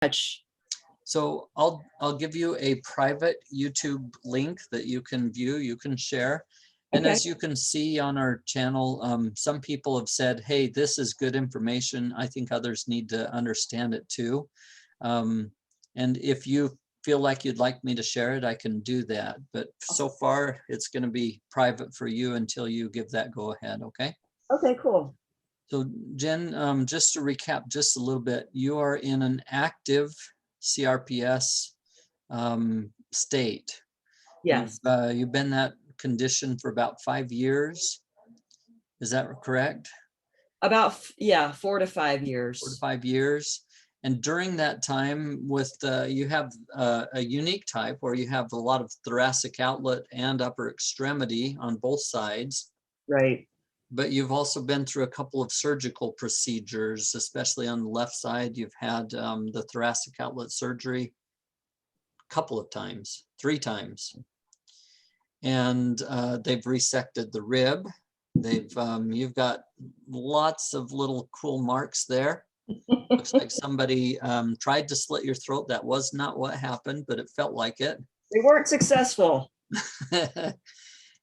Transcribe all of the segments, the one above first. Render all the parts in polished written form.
much. So I'll give you a private YouTube link that you can view, you can share. And Okay. as you can see on our channel, some people have said, hey, this is good information. I think others need to understand it too. And if you feel like you'd like me to share it, I can do that. But so far, it's going to be private for you until you give that go ahead, okay? Okay, cool. So Jen, just to recap just a little bit, you are in an active CRPS state. Yes. You've been that condition for about 5 years. Is that correct? About, yeah, 4 to 5 years. 4 to 5 years. And during that time with you have a unique type where you have a lot of thoracic outlet and upper extremity on both sides. Right. But you've also been through a couple of surgical procedures, especially on the left side. You've had the thoracic outlet surgery a couple of times, 3 times. And they've resected the rib. You've got lots of little cool marks there. Looks like somebody tried to slit your throat. That was not what happened, but it felt like it. They weren't successful.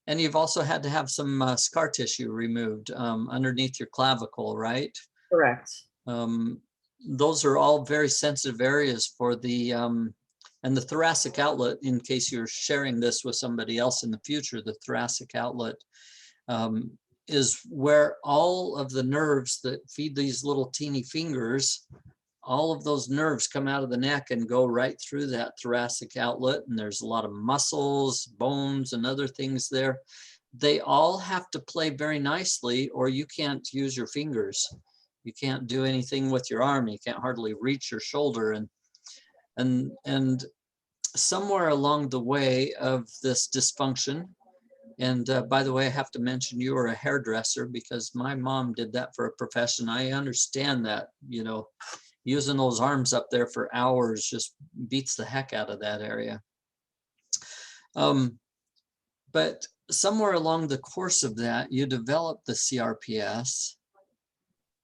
And you've also had to have some scar tissue removed underneath your clavicle, right? Correct. Those are all very sensitive areas for the, and the thoracic outlet, in case you're sharing this with somebody else in the future, the thoracic outlet is where all of the nerves that feed these little teeny fingers, all of those nerves come out of the neck and go right through that thoracic outlet. And there's a lot of muscles, bones, and other things there. They all have to play very nicely, or you can't use your fingers. You can't do anything with your arm. You can't hardly reach your shoulder. And somewhere along the way of this dysfunction, and by the way, I have to mention you are a hairdresser because my mom did that for a profession. I understand that, you know, using those arms up there for hours just beats the heck out of that area. But somewhere along the course of that, you developed the CRPS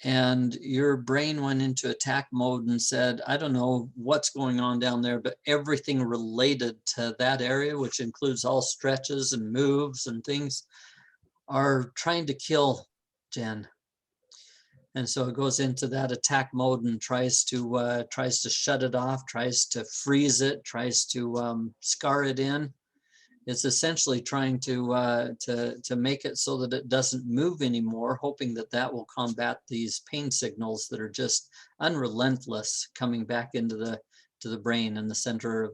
and your brain went into attack mode and said, I don't know what's going on down there, but everything related to that area, which includes all stretches and moves and things, are trying to kill Jen. And so it goes into that attack mode and tries to shut it off, tries to freeze it, tries to scar it in. It's essentially trying to make it so that it doesn't move anymore, hoping that that will combat these pain signals that are just unrelentless coming back into the brain in the center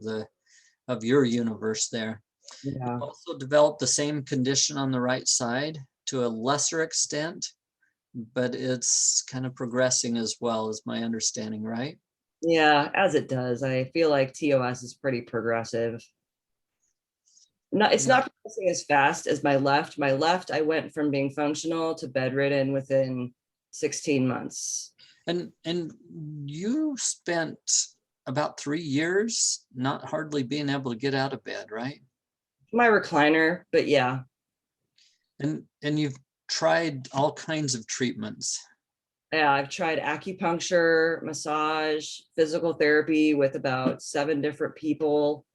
of your universe there. Yeah. You also developed the same condition on the right side to a lesser extent, but it's kind of progressing as well, is my understanding, right? Yeah, as it does. I feel like TOS is pretty progressive. It's not progressing as fast as my left. My left, I went from being functional to bedridden within 16 months. And you spent about 3 years not hardly being able to get out of bed, right? My recliner, but yeah. And you've tried all kinds of treatments. Yeah, I've tried acupuncture, massage, physical therapy with about 7 different people,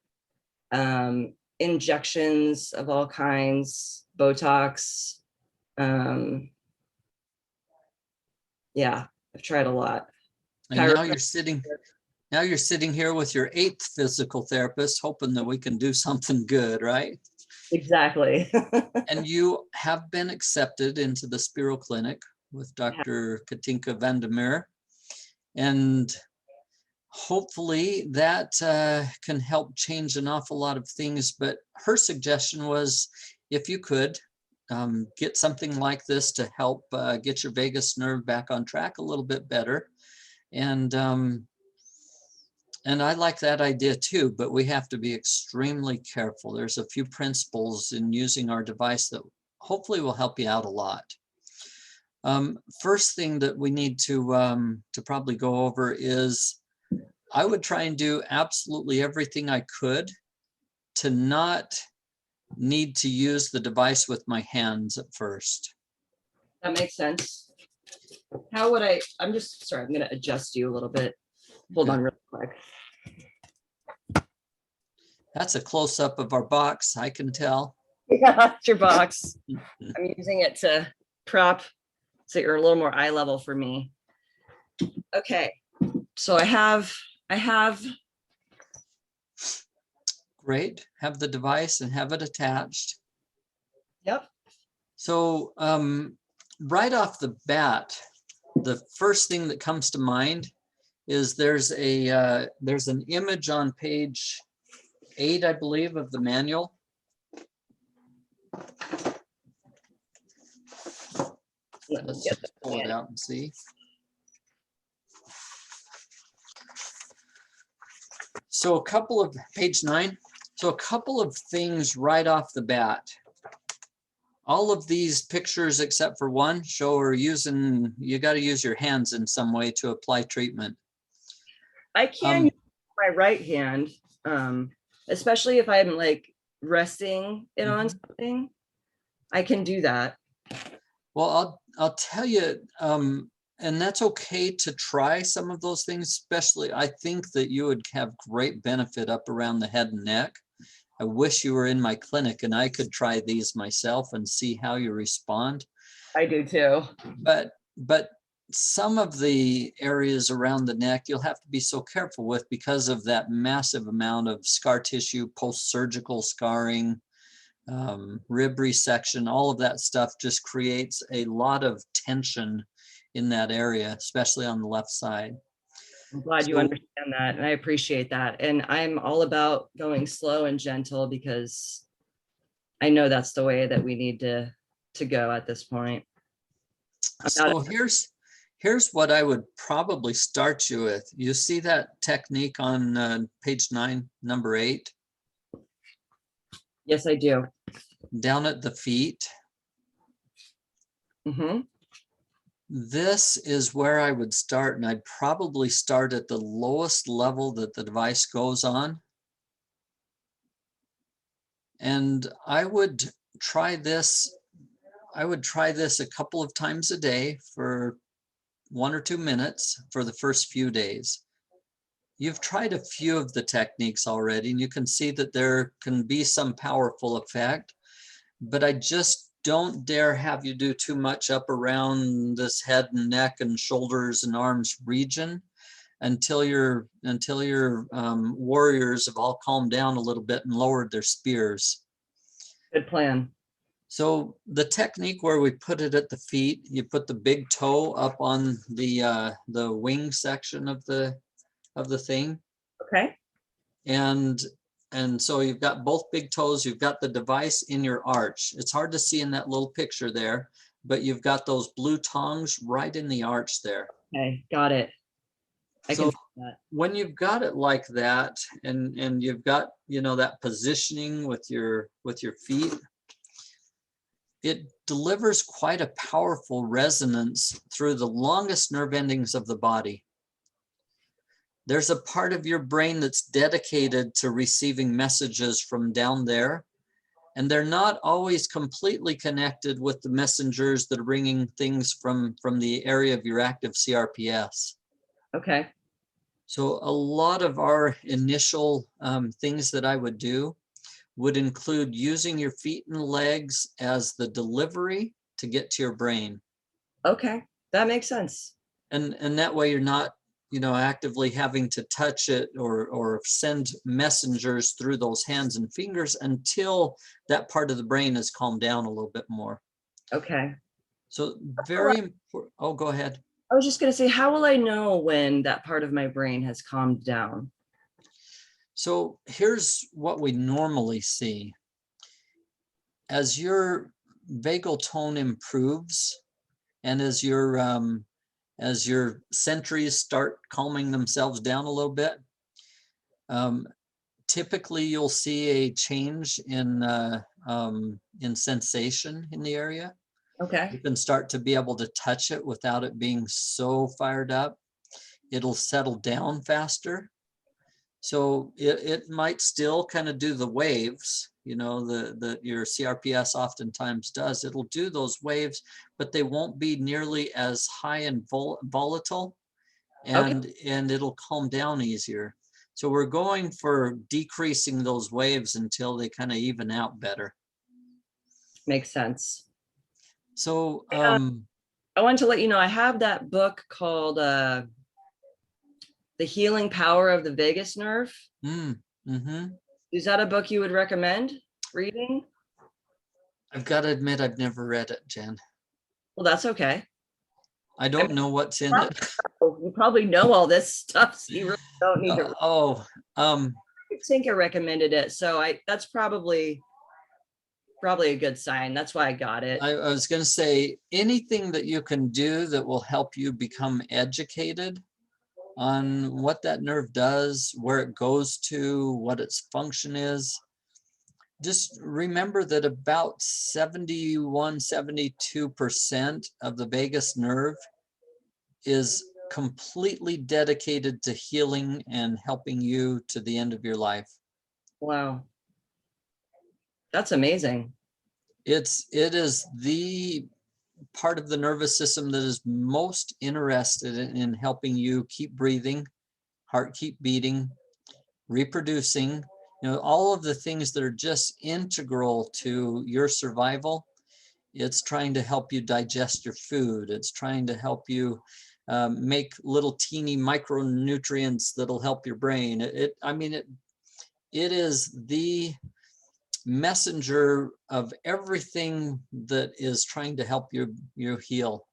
injections of all kinds, Botox. Yeah, I've tried a lot. And now you're sitting here with your 8th physical therapist, hoping that we can do something good, right? Exactly. And you have been accepted into the Spiral Clinic with Dr. Katinka Vandermeer. And hopefully that can help change an awful lot of things. But her suggestion was, if you could get something like this to help get your vagus nerve back on track a little bit better. And I like that idea too, but we have to be extremely careful. There's a few principles in using our device that hopefully will help you out a lot. First thing that we need to probably go over is I would try and do absolutely everything I could to not need to use the device with my hands at first. That makes sense. How would I'm just sorry, I'm going to adjust you a little bit. Hold Good. on real quick. That's a close-up of our box, I can tell. Yeah, that's your box. I'm using it to prop so you're a little more eye level for me. Okay, so I have Great. Have the device and have it attached. yep. So right off the bat, the first thing that comes to mind is there's an image on page 8, I believe, of the manual. Let's Get just pull it out and see. So a couple of page 9. So a couple of things right off the bat. All of these pictures except for one show her using, you got to use your hands in some way to apply treatment. I can use my right hand, especially if I'm like resting it on something. I can do that. Well, I'll tell you, and that's okay to try some of those things, especially I think that you would have great benefit up around the head and neck. I wish you were in my clinic and I could try these myself and see how you respond. I do too. But some of the areas around the neck you'll have to be so careful with because of that massive amount of scar tissue, post-surgical scarring, rib resection, all of that stuff just creates a lot of tension in that area, especially on the left side. I'm glad you understand that, and I appreciate that. And I'm all about going slow and gentle because I know that's the way that we need to go at this point. So here's what I would probably start you with. You see that technique on page 9, number 8? Yes, I do. Down at the feet. This is where I would start, and I'd probably start at the lowest level that the device goes on. And I would try this a couple of times a day for 1 or 2 minutes for the first few days. You've tried a few of the techniques already, and you can see that there can be some powerful effect, but I just don't dare have you do too much up around this head and neck and shoulders and arms region until your warriors have all calmed down a little bit and lowered their spears. Good plan. So the technique where we put it at the feet, you put the big toe up on the wing section of the thing. Okay. And so you've got both big toes, you've got the device in your arch. It's hard to see in that little picture there, but you've got those blue tongs right in the arch there. Okay, got it. I can see that. When you've got it like that, and you've got, that positioning with your feet, it delivers quite a powerful resonance through the longest nerve endings of the body. There's a part of your brain that's dedicated to receiving messages from down there, and they're not always completely connected with the messengers that are bringing things from the area of your active CRPS. Okay. So a lot of our initial things that I would do would include using your feet and legs as the delivery to get to your brain. Okay, that makes sense. And that way you're not actively having to touch it or send messengers through those hands and fingers until that part of the brain has calmed down a little bit more. Okay. So very important. Oh, go ahead. I was just going to say, how will I know when that part of my brain has calmed down? So here's what we normally see. As your vagal tone improves and as your sentries start calming themselves down a little bit, typically you'll see a change in sensation in the area. Okay. You can start to be able to touch it without it being so fired up. It'll settle down faster. So it might still kind of do the waves, that your CRPS oftentimes does. It'll do those waves, but they won't be nearly as high and volatile and it'll calm down easier. So we're going for decreasing those waves until they kind of even out better. Makes sense. So I wanted to let you know, I have that book called The Healing Power of the Vagus Nerve. Is that a book you would recommend reading? I've got to admit, I've never read it, Jen. Well, that's okay. I don't know what's in it. You probably know all this stuff, so you really don't need to. I think I recommended it, so that's probably a good sign. That's why I got it. I was going to say, anything that you can do that will help you become educated on what that nerve does, where it goes to, what its function is. Just remember that about 72% of the vagus nerve is completely dedicated to healing and helping you to the end of your life. Wow. That's amazing. It is the part of the nervous system that is most interested in helping you keep breathing, heart keep beating, reproducing, all of the things that are just integral to your survival. It's trying to help you digest your food. It's trying to help you make little teeny micronutrients that'll help your brain. It is the messenger of everything that is trying to help you heal,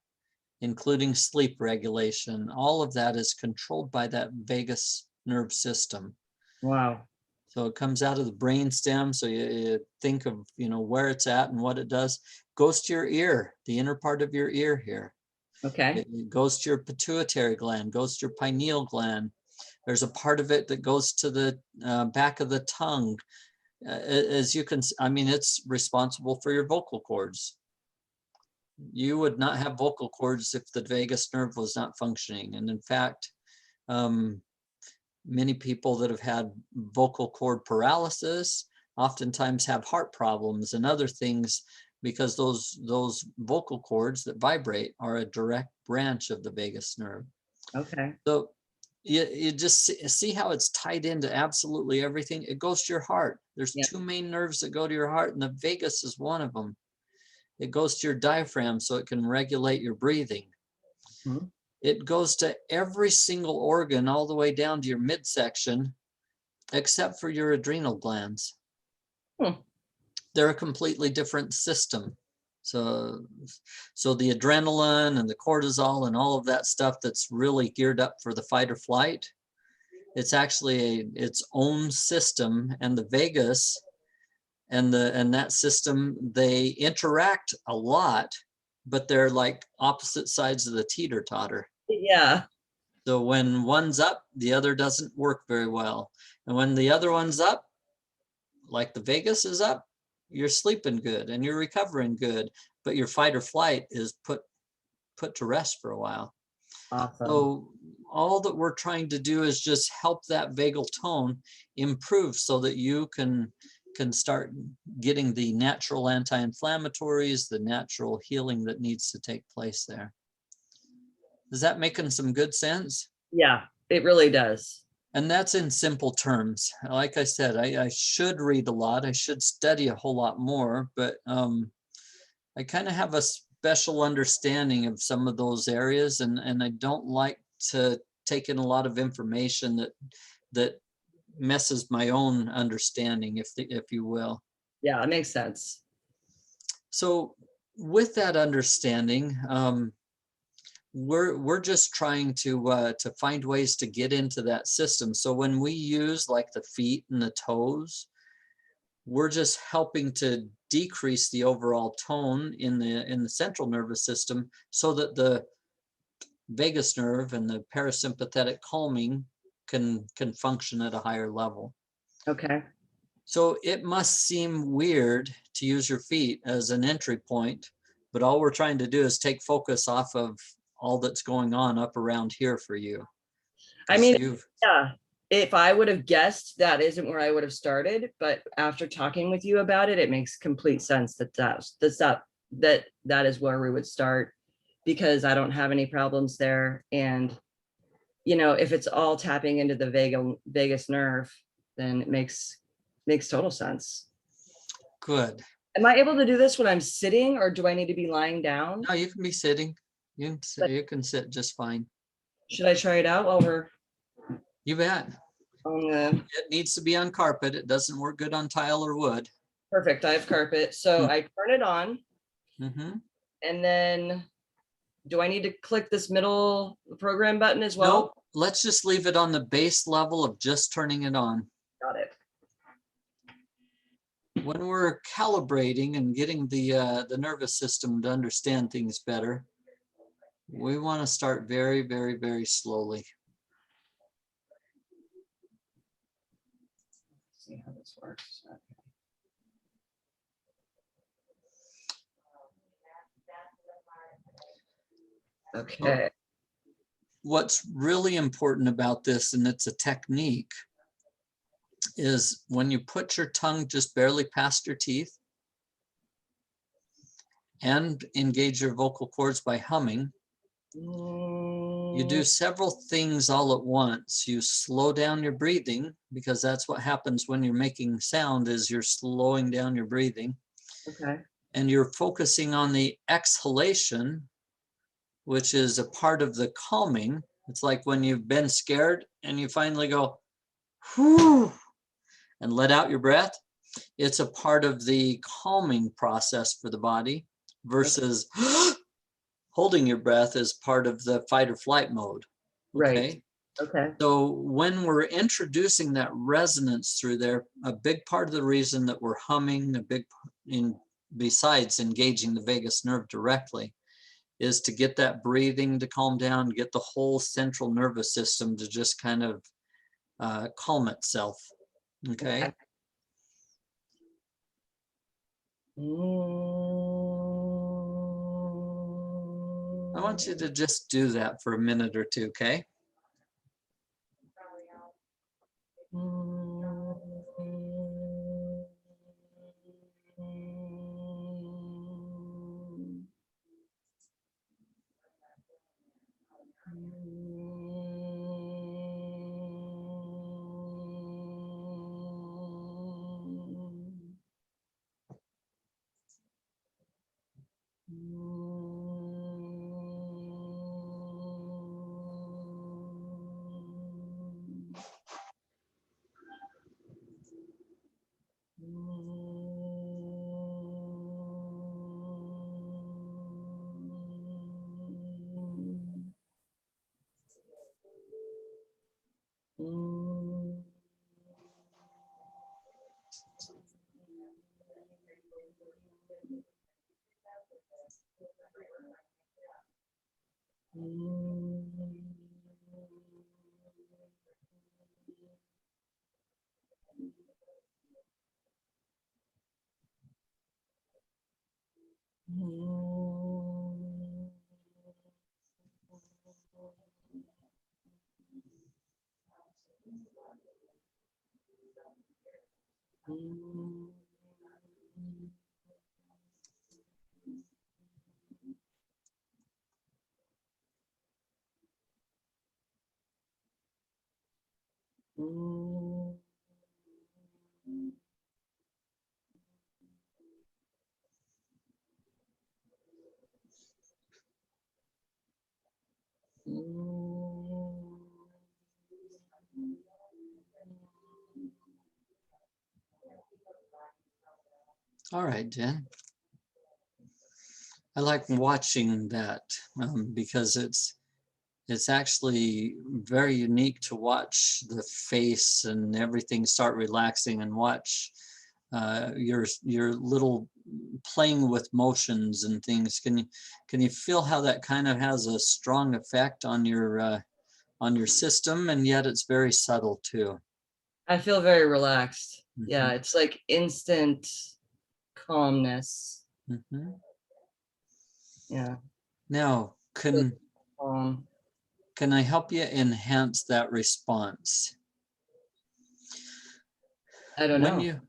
including sleep regulation. All of that is controlled by that vagus nerve system. Wow. So it comes out of the brain stem. So you think of, where it's at and what it does. Goes to your ear, the inner part of your ear here. Okay. It goes to your pituitary gland, goes to your pineal gland. There's a part of it that goes to the back of the tongue. As you can, it's responsible for your vocal cords. You would not have vocal cords if the vagus nerve was not functioning. And in fact, many people that have had vocal cord paralysis oftentimes have heart problems and other things because those vocal cords that vibrate are a direct branch of the vagus nerve. Okay. So you just see how it's tied into absolutely everything. It goes to your heart. There's two main nerves that go to your heart, and the vagus is one of them. It goes to your diaphragm so it can regulate your breathing. Mm-hmm. It goes to every single organ all the way down to your midsection, except for your adrenal glands. They're a completely different system. So the adrenaline and the cortisol and all of that stuff that's really geared up for the fight or flight, it's actually its own system. And the vagus and that system, they interact a lot, but they're like opposite sides of the teeter-totter. Yeah. So when one's up, the other doesn't work very well. And when the other one's up, like the vagus is up, you're sleeping good and you're recovering good, but your fight or flight is put to rest for a while. Awesome. So all that we're trying to do is just help that vagal tone improve so that you can start getting the natural anti-inflammatories, the natural healing that needs to take place there. Is that making some good sense? Yeah, it really does. And that's in simple terms. Like I said, I should read a lot. I should study a whole lot more, but I kind of have a special understanding of some of those areas, and I don't like to take in a lot of information that messes my own understanding, if you will. Yeah, it makes sense. So with that understanding, we're just trying to find ways to get into that system. So when we use like the feet and the toes, we're just helping to decrease the overall tone in the central nervous system so that the vagus nerve and the parasympathetic calming can function at a higher level. Okay. So it must seem weird to use your feet as an entry point, but all we're trying to do is take focus off of all that's going on up around here for you. I mean, yeah, if I would have guessed, that isn't where I would have started, but after talking with you about it, it makes complete sense that is where we would start, because I don't have any problems there. And you know, if it's all tapping into the vagus nerve, then it makes total sense. Good. Am I able to do this when I'm sitting, or do I need to be lying down? No, you can be sitting. You can sit just fine. Should I try it out while we're You bet. on the? It needs to be on carpet. It doesn't work good on tile or wood. Perfect. I have carpet. So I turn it on. Mm-hmm. And then do I need to click this middle program button as well? Nope. Let's just leave it on the base level of just turning it on. Got it. When we're calibrating and getting the nervous system to understand things better, we want to start very, very, very slowly. Let's see how this works. Okay. What's really important about this, and it's a technique, is when you put your tongue just barely past your teeth and engage your vocal cords by humming, you do several things all at once. You slow down your breathing, because that's what happens when you're making sound, is you're slowing down your breathing. Okay. And you're focusing on the exhalation, which is a part of the calming. It's like when you've been scared and you finally go, whew, and let out your breath. It's a part of the calming process for the body, versus holding your breath as part of the fight or flight mode. Okay. Right. Okay. So when we're introducing that resonance through there, a big part of the reason that we're humming, besides engaging the vagus nerve directly, is to get that breathing to calm down, get the whole central nervous system to just kind of calm itself. Okay. I want you to just do that for a minute or two, okay? All right, Jen. I like watching that because it's actually very unique to watch the face and everything start relaxing, and watch your little playing with motions and things. Can you feel how that kind of has a strong effect on your system, and yet it's very subtle too? I feel very relaxed. Mm-hmm. Yeah, it's like instant calmness. Mm-hmm. Yeah. Now, can I help you enhance that response? I don't know.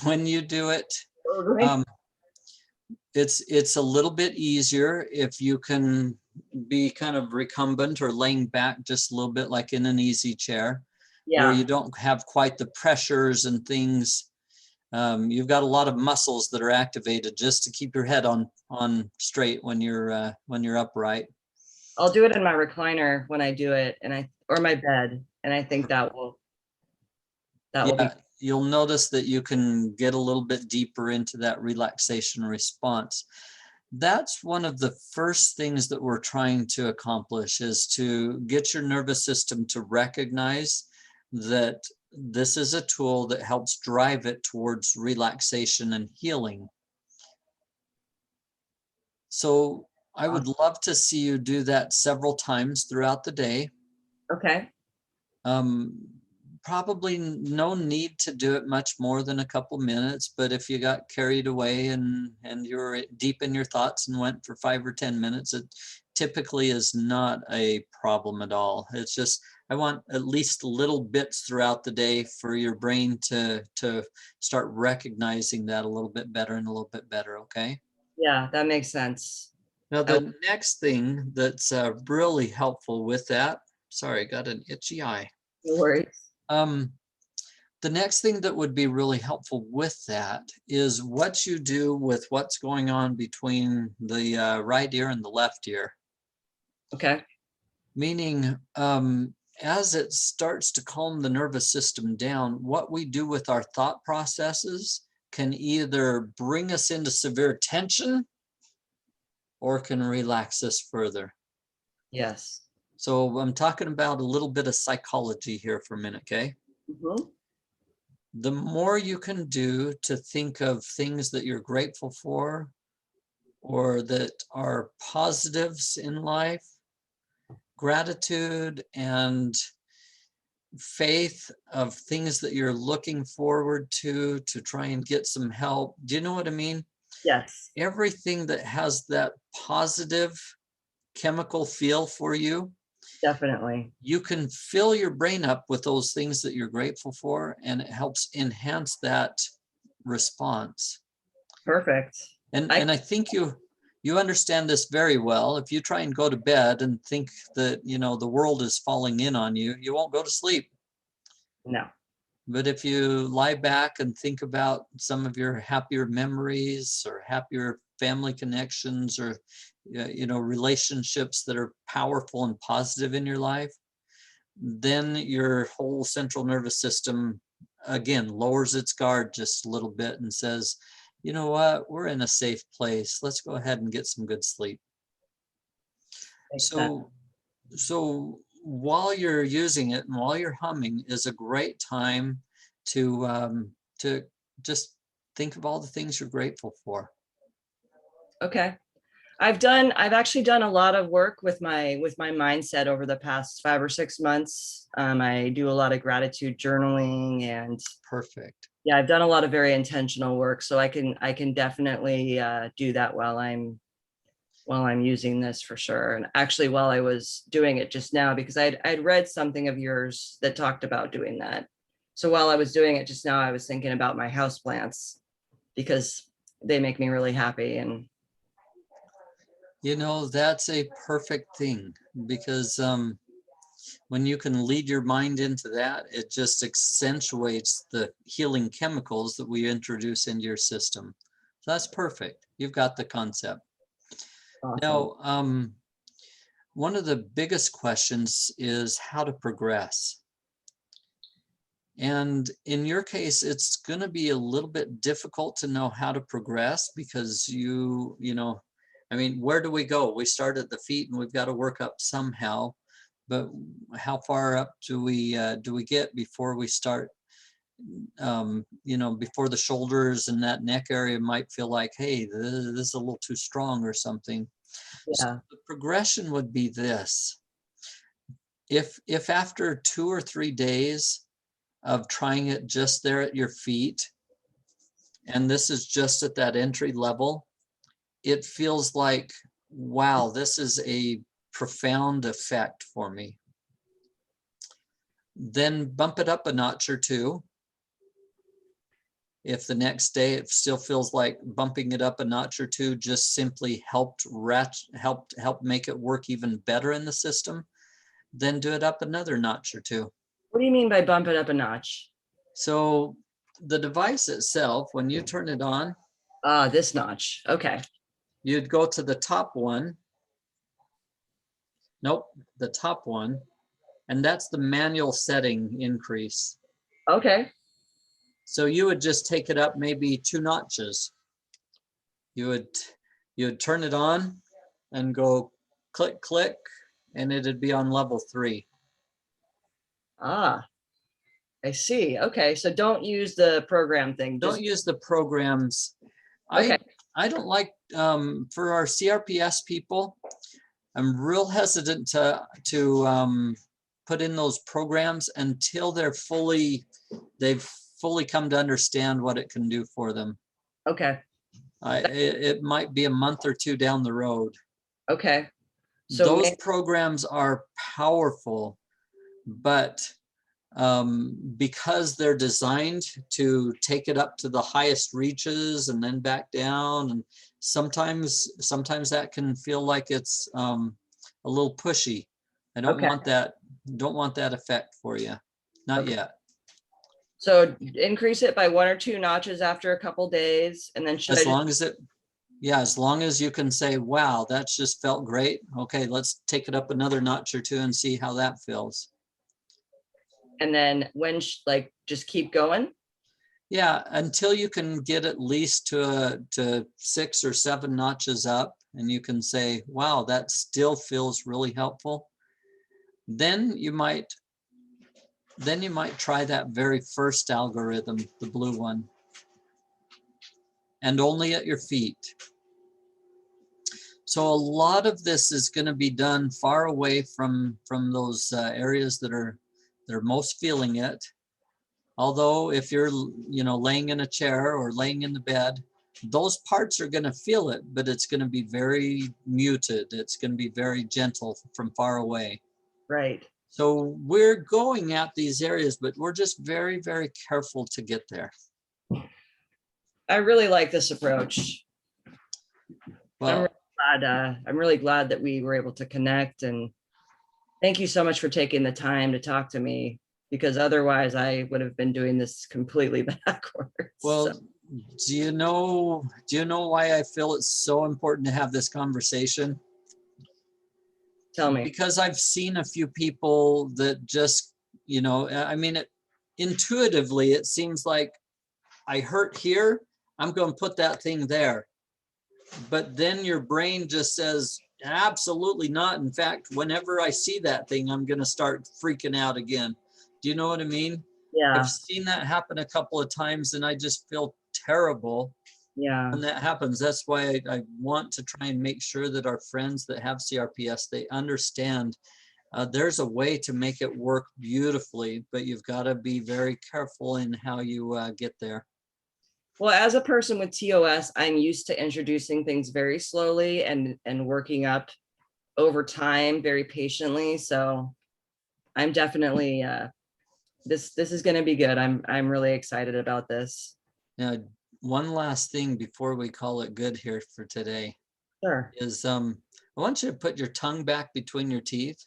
When you do it, it's a little bit easier if you can be kind of recumbent or laying back just a little bit, like in an easy chair, where Yeah. you don't have quite the pressures and things. You've got a lot of muscles that are activated just to keep your head on straight when you're upright. I'll do it in my recliner when I do it, or my bed, and I think that will be. You'll notice that you can get a little bit deeper into that relaxation response. That's one of the first things that we're trying to accomplish, is to get your nervous system to recognize that this is a tool that helps drive it towards relaxation and healing. So I would love to see you do that several times throughout the day. Okay. Probably no need to do it much more than a couple minutes, but if you got carried away and you're deep in your thoughts and went for 5 or 10 minutes, it typically is not a problem at all. It's just, I want at least little bits throughout the day for your brain to start recognizing that a little bit better and a little bit better, okay? Yeah, that makes sense. Now, the next thing that's really helpful with that, sorry, got an itchy eye. No worries. The next thing that would be really helpful with that is what you do with what's going on between the right ear and the left ear. Okay. Meaning, as it starts to calm the nervous system down, what we do with our thought processes can either bring us into severe tension or can relax us further. Yes. So I'm talking about a little bit of psychology here for a minute, okay? Mm-hmm. The more you can do to think of things that you're grateful for or that are positives in life, gratitude and faith of things that you're looking forward to try and get some help. Do you know what I mean? Yes. Everything that has that positive chemical feel for you, Definitely. you can fill your brain up with those things that you're grateful for, and it helps enhance that response. Perfect. And I think you understand this very well. If you try and go to bed and think that, you know, the world is falling in on you, you won't go to sleep. No. But if you lie back and think about some of your happier memories or happier family connections or, you know, relationships that are powerful and positive in your life, then your whole central nervous system, again, lowers its guard just a little bit and says, you know what, we're in a safe place. Let's go ahead and get some good sleep. Makes sense. So while you're using it and while you're humming is a great time to just think of all the things you're grateful for. Okay. I've actually done a lot of work with my mindset over the past 5 or 6 months. I do a lot of gratitude journaling, and Perfect. yeah, I've done a lot of very intentional work. So I can definitely do that while I'm using this for sure. And actually, while I was doing it just now, because I'd read something of yours that talked about doing that. So while I was doing it just now, I was thinking about my houseplants because they make me really happy. And You know, that's a perfect thing because when you can lead your mind into that, it just accentuates the healing chemicals that we introduce into your system. So that's perfect. You've got the concept. awesome. Now, one of the biggest questions is how to progress. And in your case, it's going to be a little bit difficult to know how to progress because you know, I mean, where do we go? We start at the feet and we've got to work up somehow. But how far up do we get before we start? You know, before the shoulders and that neck area might feel like, hey, this is a little too strong or something. Yeah. So the progression would be this. If after 2 or 3 days of trying it just there at your feet, and this is just at that entry level, it feels like, wow, this is a profound effect for me. Then bump it up a notch or two. If the next day it still feels like bumping it up a notch or two just simply helped make it work even better in the system, then do it up another notch or two. What do you mean by bump it up a notch? So the device itself, when you turn it on, this notch. Okay. you'd go to the top one. Nope, the top one. And that's the manual setting increase. Okay. So you would just take it up maybe 2 notches. You would turn it on and go click, click, and it'd be on level 3. Ah, I see. Okay. So don't use the program thing. Don't use the programs. Okay. I don't like, for our CRPS people, I'm real hesitant to put in those programs until they've fully come to understand what it can do for them. Okay. It might be a month or 2 down the road. Okay. So those programs are powerful, but because they're designed to take it up to the highest reaches and then back down, and sometimes that can feel like it's a little pushy. I don't want that effect for you, not yet. So increase it by 1 or 2 notches after a couple days, and then as long as you can say, wow, that's just felt great. Okay, let's take it up another notch or 2 and see how that feels. And then just keep going. Yeah, until you can get at least to 6 or 7 notches up, and you can say, wow, that still feels really helpful. Then you might try that very first algorithm, the blue one, and only at your feet. So a lot of this is going to be done far away from those areas that are most feeling it. Although if you're laying in a chair or laying in the bed, those parts are going to feel it, but it's going to be very muted. It's going to be very gentle from far away. Right. So we're going at these areas, but we're just very, very careful to get there. I really like this approach. Well, I'm really glad that we were able to connect, and thank you so much for taking the time to talk to me, because otherwise I would have been doing this completely backwards. Well, do you know why I feel it's so important to have this conversation? Tell me. Because I've seen a few people that just, intuitively, it seems like I hurt here, I'm going to put that thing there. But then your brain just says, absolutely not. In fact, whenever I see that thing, I'm going to start freaking out again. Do you know what I mean? Yeah. I've seen that happen a couple of times, and I just feel terrible. Yeah. When that happens. That's why I want to try and make sure that our friends that have CRPS, they understand there's a way to make it work beautifully, but you've got to be very careful in how you get there. Well, as a person with TOS, I'm used to introducing things very slowly and working up over time very patiently. So I'm definitely this is going to be good. I'm really excited about this. Now, one last thing before we call it good here for today. Sure. Is I want you to put your tongue back between your teeth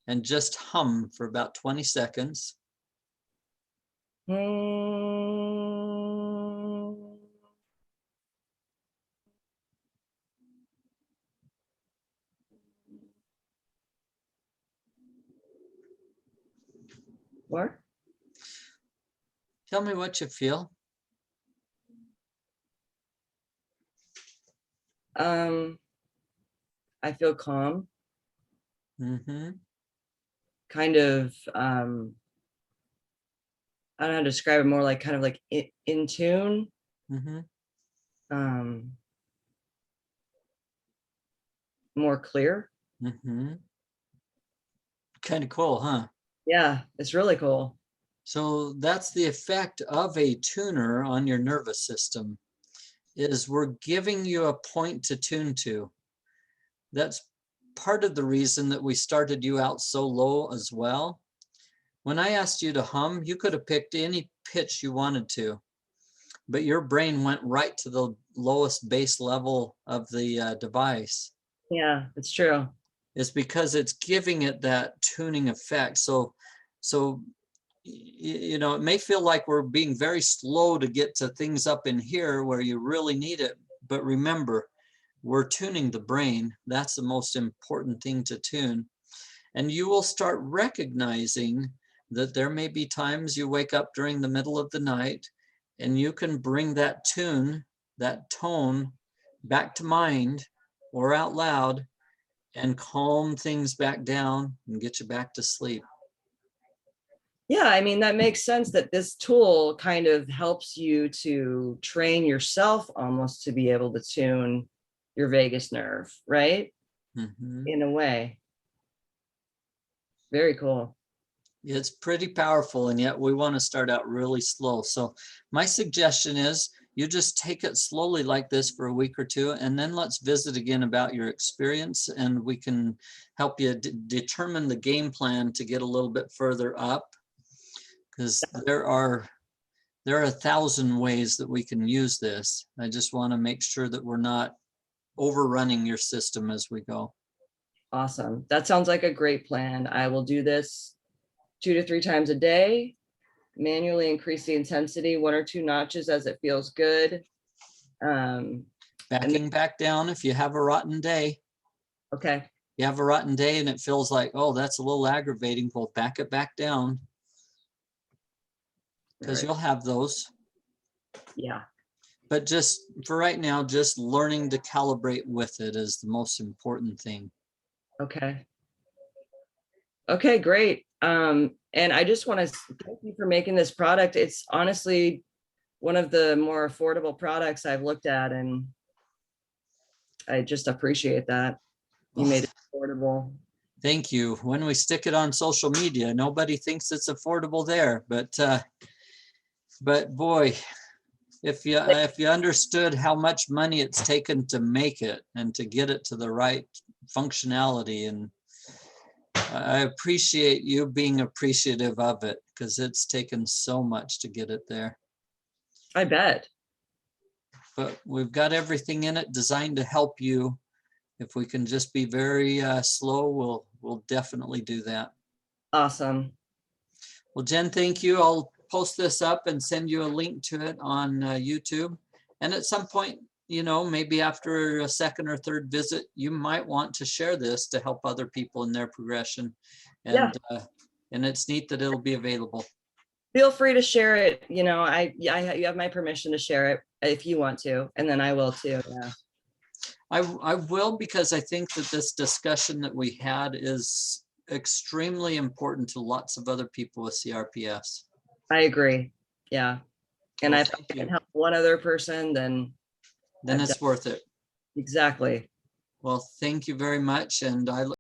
and just hum for about 20 seconds. What? Tell me what you feel. I feel calm. Mm-hmm. Kind of, I don't know how to describe it, more like kind of like in tune. Mm-hmm. More clear. Mm-hmm. Kind of cool, huh? Yeah, it's really cool. So that's the effect of a tuner on your nervous system, is we're giving you a point to tune to. That's part of the reason that we started you out so low as well. When I asked you to hum, you could have picked any pitch you wanted to. but your brain went right to the lowest base level of the device. Yeah, it's true. It's because it's giving it that tuning effect. So you know, it may feel like we're being very slow to get to things up in here where you really need it. But remember, we're tuning the brain. That's the most important thing to tune. And you will start recognizing that there may be times you wake up during the middle of the night and you can bring that tune, that tone back to mind or out loud and calm things back down and get you back to sleep. Yeah, I mean, that makes sense that this tool kind of helps you to train yourself almost to be able to tune your vagus nerve, right? Mm-hmm. In a way. Very cool. It's pretty powerful, and yet we want to start out really slow. So my suggestion is you just take it slowly like this for a week or two, and then let's visit again about your experience, and we can help you determine the game plan to get a little bit further up, because there are 1,000 ways that we can use this. I just want to make sure that we're not overrunning your system as we go. Awesome. That sounds like a great plan. I will do this 2 to 3 times a day, manually increase the intensity 1 or 2 notches as it feels good. Backing back down if you have a rotten day. Okay. You have a rotten day and it feels like, oh, that's a little aggravating. Well, back it back down, because you'll have those. Yeah. But just for right now, just learning to calibrate with it is the most important thing. Okay. Okay, great. And I just want to thank you for making this product. It's honestly one of the more affordable products I've looked at, and I just appreciate that. You made it affordable. Thank you. When we stick it on social media, nobody thinks it's affordable there, but boy, if you understood how much money it's taken to make it and to get it to the right functionality, and I appreciate you being appreciative of it, because it's taken so much to get it there. I bet. But we've got everything in it designed to help you. If we can just be very slow, we'll definitely do that. Awesome. Well, Jen, thank you. I'll post this up and send you a link to it on YouTube. And at some point, you know, maybe after a second or third visit, you might want to share this to help other people in their progression. And and it's neat that it'll be available. Feel free to share it. You know, you have my permission to share it if you want to, and then I will too. Yeah. I will, because I think that this discussion that we had is extremely important to lots of other people with CRPS. I agree. Yeah. And well, if I can help one other person, then it's worth it. Exactly. Well, thank you very much. And I look